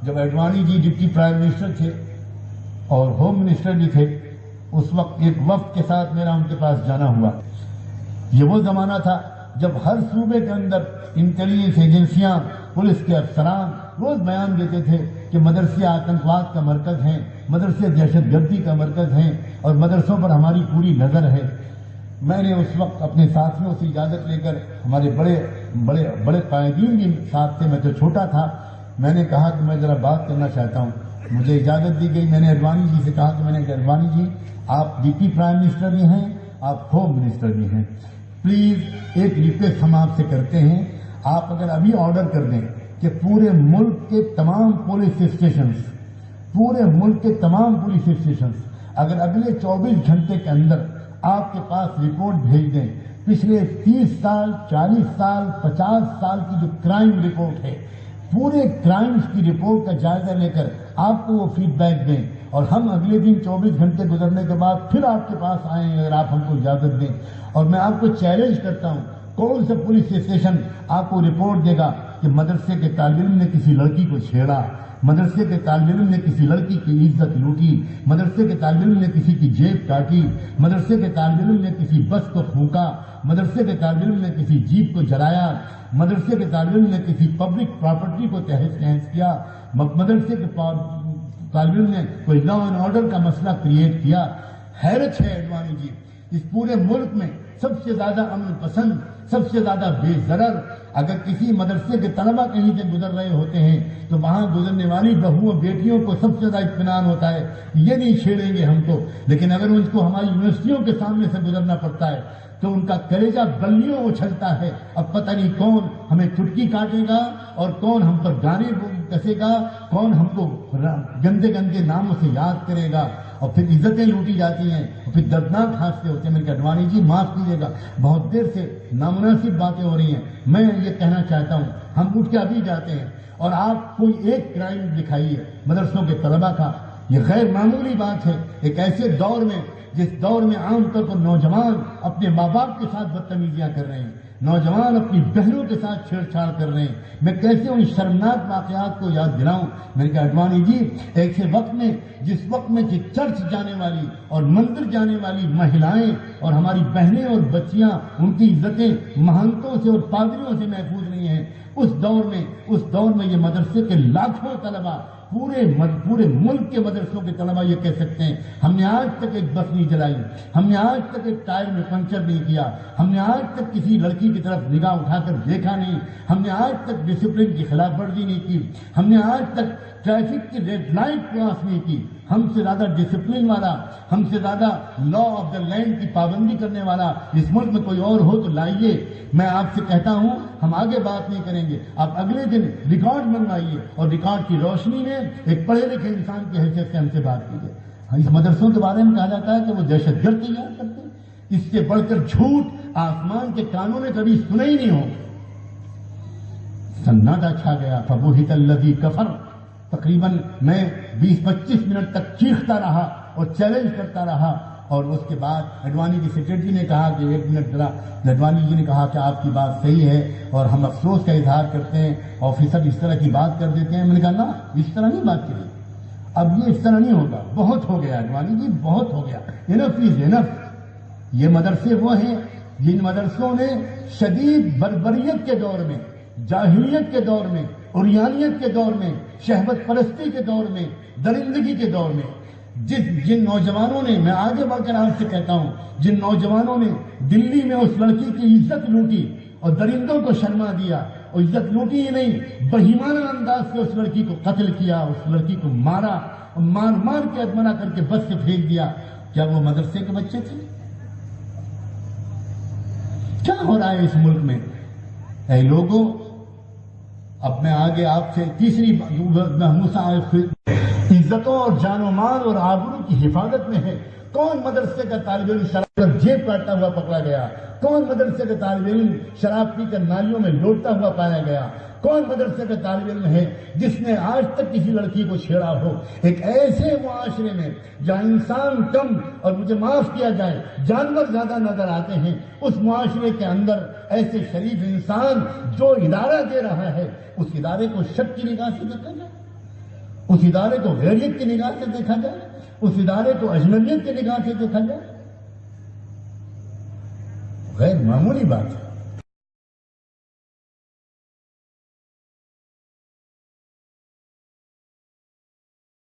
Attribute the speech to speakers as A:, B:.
A: جب اڈوانی جی deputy prime minister تھے اور ہوم منسٹر بھی تھے، اس وقت ایک وفد کے ساتھ میرا ان کے پاس جانا ہوا۔ یہ وہ زمانہ تھا جب ہر صوبے کے اندر انٹیلیجنس ایجنسیاں، پولیس کے افسران روز بیان دیتے تھے کہ مدرسے آتنکواد کا مرکز ہیں، مدرسے دہشت گردی کا مرکز ہیں اور مدرسوں پر ہماری پوری نظر ہے۔ میں نے اس وقت اپنے ساتھیوں سے اجازت لے کر، ہمارے بڑے قائدین بھی ساتھ تھے، میں تو چھوٹا تھا، میں نے کہا کہ میں ذرا بات کرنا چاہتا ہوں۔ مجھے اجازت دی گئی۔ میں نے اڈوانی جی سے کہا کہ میں نے کہا اڈوانی جی آپ ڈپٹی پرائم منسٹر بھی ہیں، آپ ہوم منسٹر بھی ہیں، پلیز ایک ریکویسٹ ہم آپ سے کرتے ہیں، آپ اگر ابھی آرڈر کر دیں کہ پورے ملک کے تمام پولیس اسٹیشنز اگر اگلے 24 گھنٹے کے اندر آپ کے پاس رپورٹ بھیج دیں، پچھلے 30 سال 40 سال 50 سال کی جو کرائم رپورٹ ہے، پورے کرائمز کی رپورٹ کا جائزہ لے کر آپ کو وہ فیڈ بیک دیں اور ہم اگلے دن 24 گھنٹے گزرنے کے بعد پھر آپ کے پاس آئیں اگر آپ ہم کو اجازت دیں۔ اور میں آپ کو چیلنج کرتا ہوں، کون سا پولیس اسٹیشن آپ کو رپورٹ دے گا کہ مدرسے کے طالب علم نے کسی لڑکی کو چھیڑا، مدرسے کے طالب علم نے کسی لڑکی کی عزت لوٹی، مدرسے کے طالب علم نے کسی کی جیب کاٹی، مدرسے کے طالب علم نے کسی بس کو پھونکا، مدرسے کے طالب علم نے کسی جیپ کو جلایا، مدرسے کے طالب علم نے کسی پبلک پراپرٹی کو تہس نہس کیا، مدرسے کے طالب علم نے کوئی لا اینڈ آرڈر کا مسئلہ کریٹ کیا۔ حیرت ہے اڈوانی جی، اس پورے ملک میں سب سے زیادہ امن پسند، سب سے زیادہ بے ضرر، اگر کسی مدرسے کے طلبہ کہیں سے گزر رہے ہوتے ہیں تو وہاں گزرنے والی بہوؤں بیٹیوں کو سب سے زیادہ اطمینان ہوتا ہے، یہ نہیں چھیڑیں گے ہم کو، لیکن اگر ان کو ہماری یونیورسٹیوں کے سامنے سے گزرنا پڑتا ہے تو ان کا کلیجہ بلیوں اچھلتا ہے۔ اب پتہ نہیں کون ہمیں چٹکی کاٹے گا اور کون ہم پر گانے کسے گا، کون ہم کو گندے گندے ناموں سے یاد کرے گا، اور پھر عزتیں لوٹی جاتی ہیں اور پھر دردناک حادثے ہوتے ہیں۔ میں نے کہا اڈوانی جی معاف کیجیے گا، بہت دیر سے نامناسب باتیں ہو رہی ہیں، میں یہ کہنا چاہتا ہوں ہم اٹھ کے ابھی جاتے ہیں اور آپ کوئی ایک کرائم دکھائیے مدرسوں کے طلبہ کا، یہ غیر معمولی بات ہے۔ ایک ایسے دور میں جس دور میں عام طور پر نوجوان اپنے ماں باپ کے ساتھ بدتمیزیاں کر رہے ہیں، نوجوان اپنی بہنوں کے ساتھ چھیڑ چھاڑ کر رہے ہیں، میں کیسے ان شرمناک واقعات کو یاد دلاؤں؟ میں نے کہا اڈوانی جی ایسے وقت میں، جس وقت میں کہ چرچ جانے والی اور مندر جانے والی مہلائیں اور ہماری بہنیں اور بچیاں ان کی عزتیں مہنتوں سے اور پادریوں سے محفوظ نہیں ہیں، اس دور میں یہ مدرسے کے لاکھوں طلبہ، پورے ملک کے مدرسوں کے طلبہ یہ کہہ سکتے ہیں ہم نے آج تک ایک بس نہیں جلائی، ہم نے آج تک ایک ٹائر میں پنچر نہیں کیا، ہم نے آج تک کسی لڑکی کی طرف نگاہ اٹھا کر دیکھا نہیں، ہم نے آج تک ڈسپلن کی خلاف ورزی نہیں کی، ہم نے آج تک ٹریفک کی ریڈ لائٹ کراس نہیں کی۔ ہم سے زیادہ ڈسپلن والا، ہم سے زیادہ لا آف دا لینڈ کی پابندی کرنے والا اس ملک میں کوئی اور ہو تو لائیے۔ میں آپ سے کہتا ہوں ہم آگے بات نہیں کریں گے، آپ اگلے دن ریکارڈ منگوائیے اور ریکارڈ کی روشنی میں ایک پڑھے لکھے انسان کی حیثیت سے ہم سے بات کیجیے۔ اس مدرسوں کے بارے میں کہا جاتا ہے کہ وہ دہشت گرد تیار کرتے ہیں، اس سے بڑھ کر جھوٹ آسمان کے کانوں نے کبھی سنا ہی نہیں ہو۔ سناٹا چھا گیا، فبہت الذی کفر۔ تقریباً میں 20-25 منٹ تک چیختا رہا اور چیلنج کرتا رہا، اور اس کے بعد اڈوانی کی سیکرٹری نے کہا کہ 1 منٹ ذرا، اڈوانی جی نے کہا کہ آپ کی بات صحیح ہے اور ہم افسوس کا اظہار کرتے ہیں، آفیسر اس طرح کی بات کر دیتے ہیں۔ میں نے کہا نا اس طرح نہیں بات کری، اب یہ اس طرح نہیں ہوگا، بہت ہو گیا اڈوانی جی، بہت ہو گیا، انف از انف۔ یہ مدرسے وہ ہیں جن مدرسوں نے شدید بربریت کے دور میں، جاہلیت کے دور میں، عریانیت کے دور میں، شہوت پرستی کے دور میں، درندگی کے دور میں، جن نوجوانوں نے، میں آگے بڑھ کر آپ سے کہتا ہوں، جن نوجوانوں نے دلی میں اس لڑکی کی عزت لوٹی اور درندوں کو شرما دیا، اور عزت لوٹی ہی نہیں، بہیمانہ انداز سے اس لڑکی کو قتل کیا، اس لڑکی کو مارا، مار کے ادمرا کر کے بس سے پھینک دیا، کیا وہ مدرسے کے بچے تھے؟ کیا ہو رہا ہے اس ملک میں؟ اے لوگوں، اب میں آگے آپ سے تیسری عزتوں اور جان و مال اور آبرو کی حفاظت میں ہے۔ کون مدرسے کا طالب علم شراب پر جیب کاٹتا ہوا پکڑا گیا؟ کون مدرسے کا طالب علم شراب پی کر نالیوں میں لوٹتا ہوا پایا گیا؟ کون مدرسے کا طالب علم ہے جس نے آج تک کسی لڑکی کو چھیڑا ہو؟ ایک ایسے معاشرے میں جہاں انسان کم اور مجھے معاف کیا جائے جانور زیادہ نظر آتے ہیں، اس معاشرے کے اندر ایسے شریف انسان جو ادارہ دے رہا ہے، اس ادارے کو شک کی نگاہ سے دیکھا جائے، اس ادارے کو غیریت کی نگاہ سے دیکھا جائے، اس ادارے کو اجنبیت کی نگاہ سے دیکھا جائے، غیر معمولی بات ہے۔